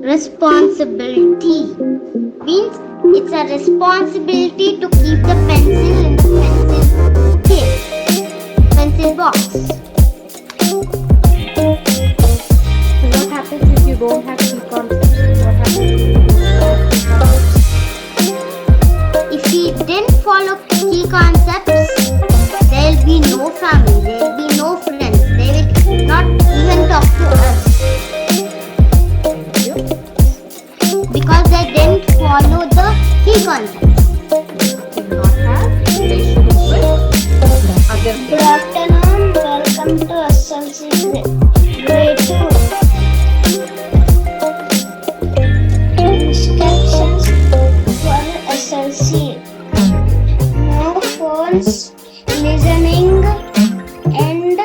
Responsibility means it's a responsibility to keep the pencil in the pencil case, pencil box. So what happens if you don't have key concepts? What happens if you don't have key concepts? If we didn't follow key concepts, there'll be no family, there'll be no friends, they will not even talk to us. Thank you. Because they didn't follow the key concepts. Do not have relations with other Good things. afternoon, welcome to SLC grade 2. Instructions for SLC. No phones, listening and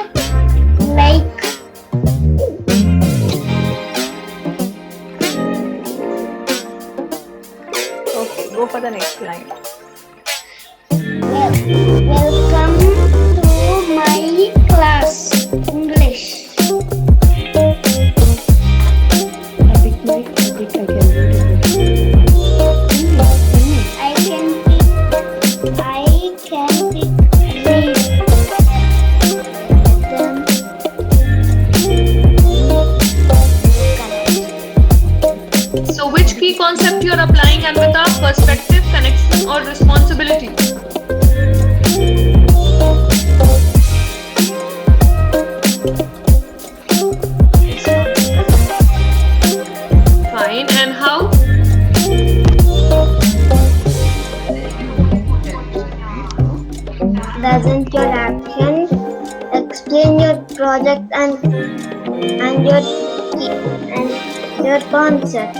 like. Okay, go for the next line. Welcome to my class, English. I think I can read it. I can pick, read them. So which key concept you are applying, Amrita? Perspective, connection or responsibility? Fine. And how? Doesn't your action explain your project and your concept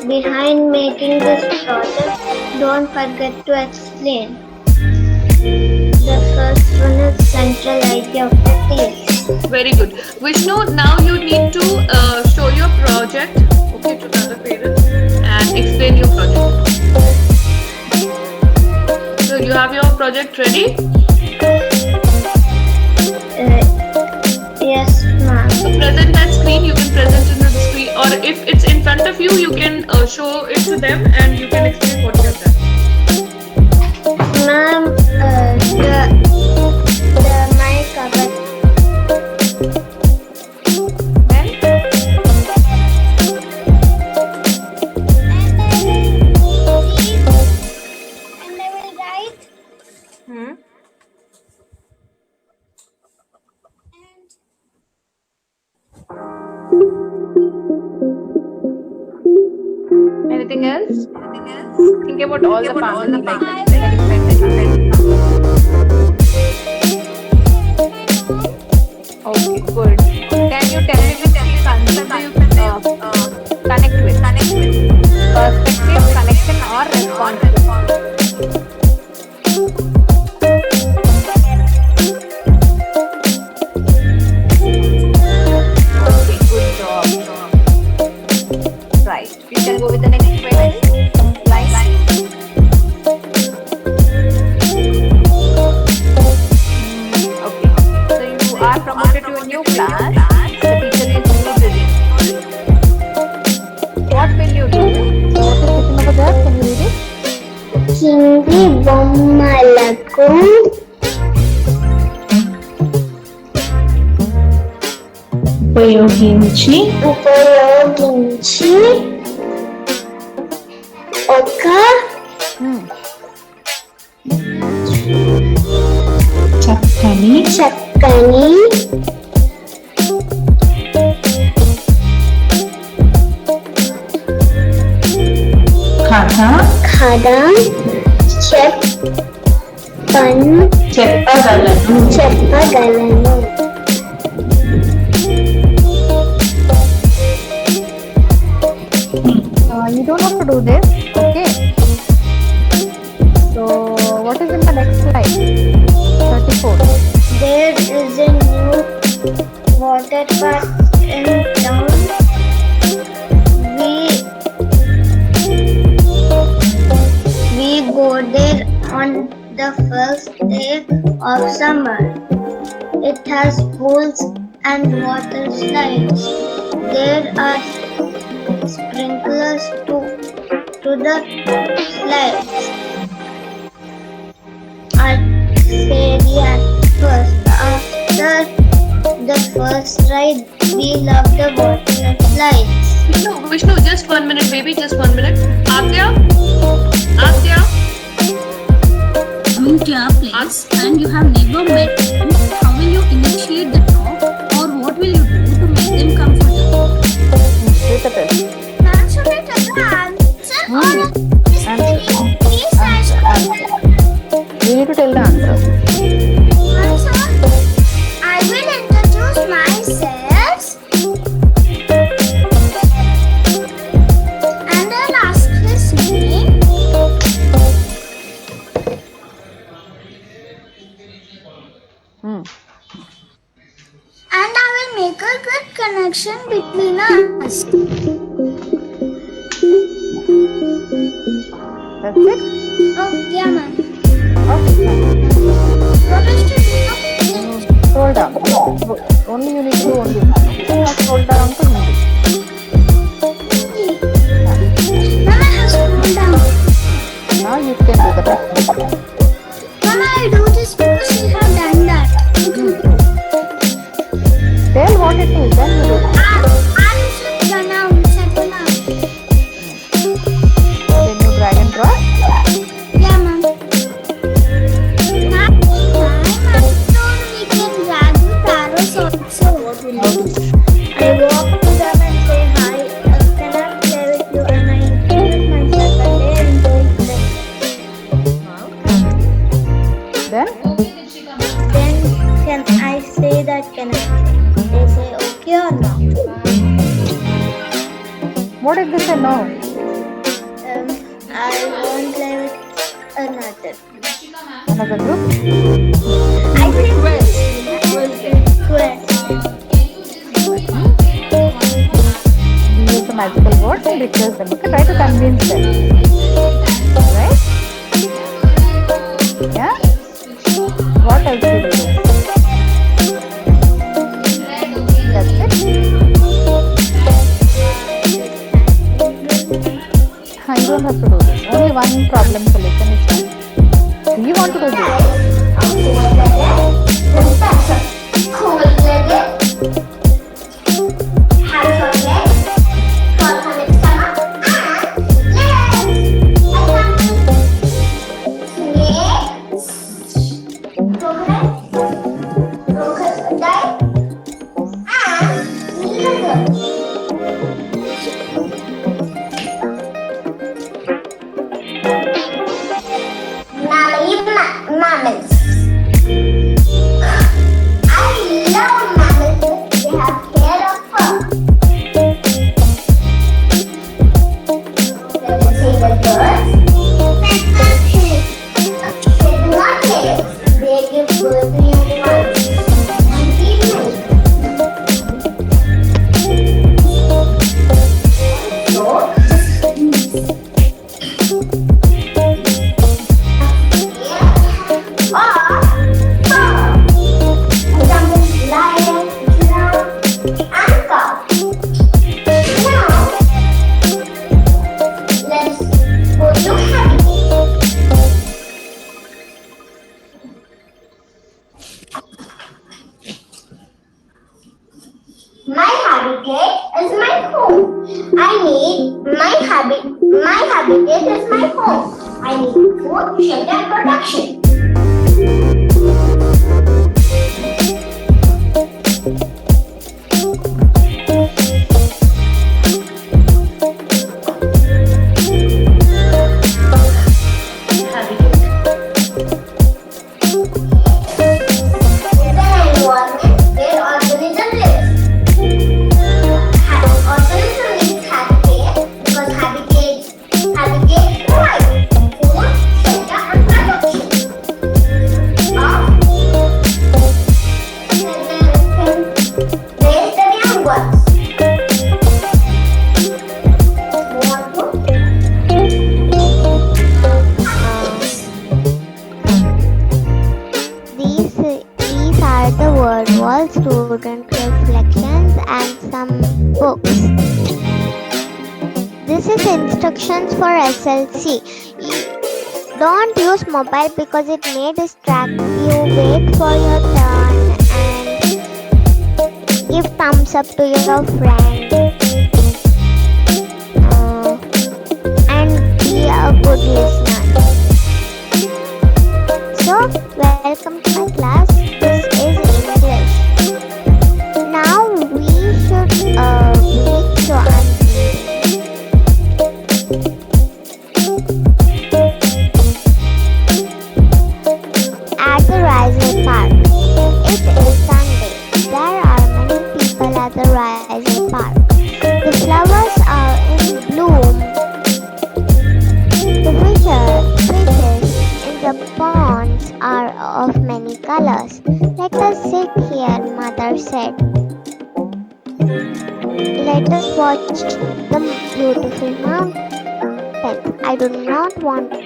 behind making this project? Don't forget to explain. The first one is central idea of the case. Very good. Vishnu, now you need to show your project, okay, to the other parents and explain your project. So you have your project ready? Yes, ma'am. So present that screen, you can present it on the screen, or if it's in front of you, you can show it to them and you can explain what you have done. Ma'am, my cover. And I will write. Anything else? Think about all the family like okay, good. Can you tell me which key concept do you connect with? Perspective, connection or responsibility? Okay, good job. Right. You can go with the next question. Line. Okay. So you are promoted to a new class. The teacher is new busy. What will you do? What is written over there? Can you read it? కింది బొమ్మలకు ఉపయోగించి ఒక చక్కని కథ చెప్పగలను. You don't have to do this. Okay. So what is in the next slide? 34. There is a new water park in town. We go there on the first day of summer. It has pools and water slides. There are sprinklers to the slides. Arcady at first. After the first ride, we love the water slides. Vishnu, just 1 minute, baby, just 1 minute. Adya, Adya, Coming to your place and you have never met them, how will you initiate the talk or what will you do to make them comfortable? Take a test. Now should I tell the answer or Answer. please answer? You need to tell the answer. Answer. I will introduce myself and I'll ask his name. Hmm. And I will make a good connection between us. That's it? Oh, yeah, ma'am. Okay. What is to do? Scroll down. Only you need to do only. Now scroll down to Hindi. Mama has scrolled down. Now you can do the test. Mama, I do this because you have done that. Tell what it is, then you do it. I'm gonna settle up. Then you drag and drop. Yeah, ma'am. Ma'am, we can drag the parrots also. I walk to them and say hi. Can I play with you? And I introduce myself and they introduce them. Then Then can I say that? Can I? They say okay or no? what did they say? No. I won't play with another. Another group. I think quest. You use the magical words and request them. Okay, try to convince them. Right? Yeah? What else do you do? That's it? You don't have to do this. Only one problem solution is fine. Do you want to do this? Mammals. I love mammals. They have hair of fur. Let us say the birds. They do not tails. They give birth to young ones. And females. My habitat is my home. My habitat is my home. I need food, shelter, and protection. Is an environment where organism lives. Organism needs habitat because habitat provides food, shelter, and protection. Can raise the young ones. These are the word walls student some books. This is instructions for SLC. Don't use mobile because it may distract you. Wait for your turn and give thumbs up to your friend. And be a good listener. So, welcome to my class. This is English. Now we should read so at the Riser Park. It is Sunday. There are many people at the Riser Park. The flowers are in bloom. The fishes in the ponds are of many colors. Let us sit here, Mother said. Let us watch the beautiful mountains. I do not want to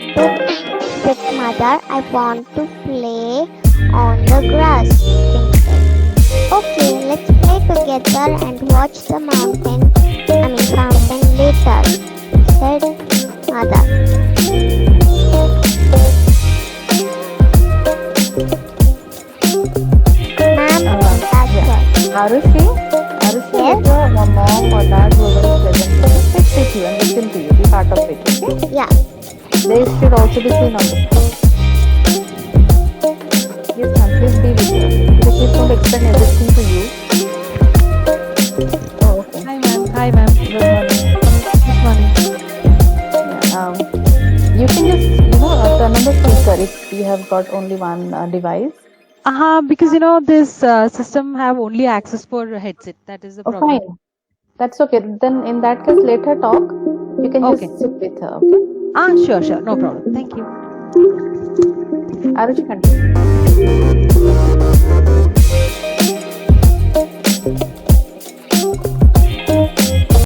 sit, Mother. I want to play on the grass. Okay, let's play together and watch the fountain later, said Mother. Ma'am, that's right. Arushi, Yes? if your mom or dad were very present, sit with you and listen to you, be part of it, okay? Yeah. They should also be seen on the screen. Yes, ma'am, please be with us. The kids won't explain everything to you. Oh, okay. Hi ma'am. Hi ma'am. Good morning. Good morning. Yeah, you can just, turn on the speaker if you have got only one device. Because this system have only access for a headset. That is the Oh, problem. fine. That's okay. Then in that case, let her talk. You can Okay. just sit with her, okay? Sure. No problem. Thank you. Arushi, continue.